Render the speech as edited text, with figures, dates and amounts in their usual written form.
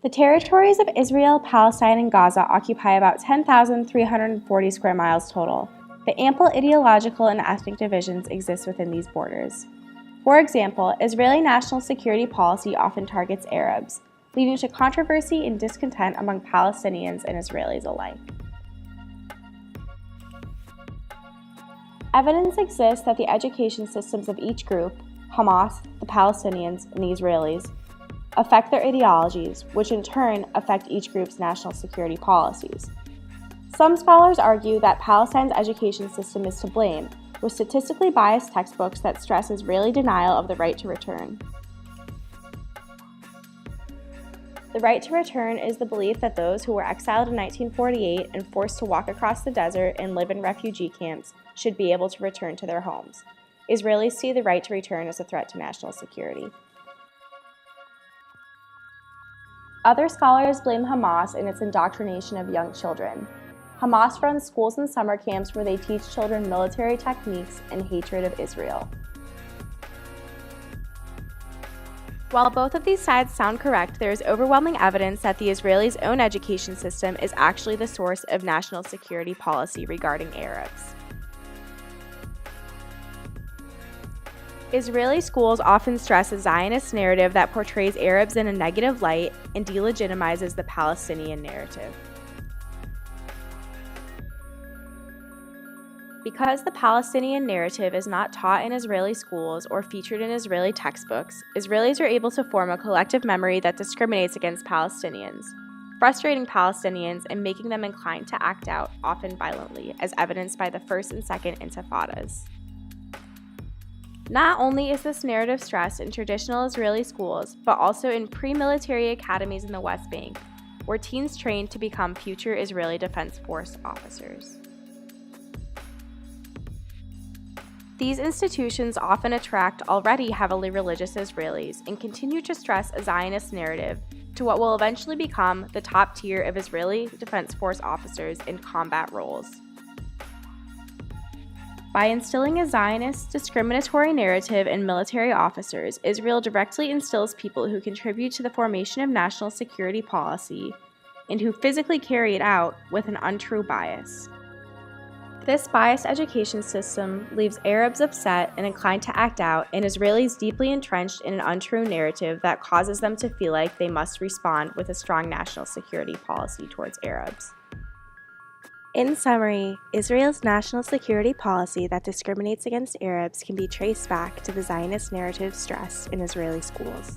The territories of Israel, Palestine, and Gaza occupy about 10,340 square miles total, but ample ideological and ethnic divisions exist within these borders. For example, Israeli national security policy often targets Arabs, leading to controversy and discontent among Palestinians and Israelis alike. Evidence exists that the education systems of each group, Hamas, the Palestinians, and the Israelis, affect their ideologies, which in turn affect each group's national security policies. Some scholars argue that Palestine's education system is to blame, with statistically biased textbooks that stress Israeli denial of the right to return. The right to return is the belief that those who were exiled in 1948 and forced to walk across the desert and live in refugee camps should be able to return to their homes. Israelis see the right to return as a threat to national security. Other scholars blame Hamas in its indoctrination of young children. Hamas runs schools and summer camps where they teach children military techniques and hatred of Israel. While both of these sides sound correct, there is overwhelming evidence that the Israelis' own education system is actually the source of national security policy regarding Arabs. Israeli schools often stress a Zionist narrative that portrays Arabs in a negative light and delegitimizes the Palestinian narrative. Because the Palestinian narrative is not taught in Israeli schools or featured in Israeli textbooks, Israelis are able to form a collective memory that discriminates against Palestinians, frustrating Palestinians and making them inclined to act out, often violently, as evidenced by the First and Second Intifadas. Not only is this narrative stressed in traditional Israeli schools, but also in pre-military academies in the West Bank, where teens train to become future Israeli Defense Force officers. These institutions often attract already heavily religious Israelis and continue to stress a Zionist narrative to what will eventually become the top tier of Israeli Defense Force officers in combat roles. By instilling a Zionist, discriminatory narrative in military officers, Israel directly instills people who contribute to the formation of national security policy and who physically carry it out with an untrue bias. This biased education system leaves Arabs upset and inclined to act out, and Israelis deeply entrenched in an untrue narrative that causes them to feel like they must respond with a strong national security policy towards Arabs. In summary, Israel's national security policy that discriminates against Arabs can be traced back to the Zionist narrative stressed in Israeli schools.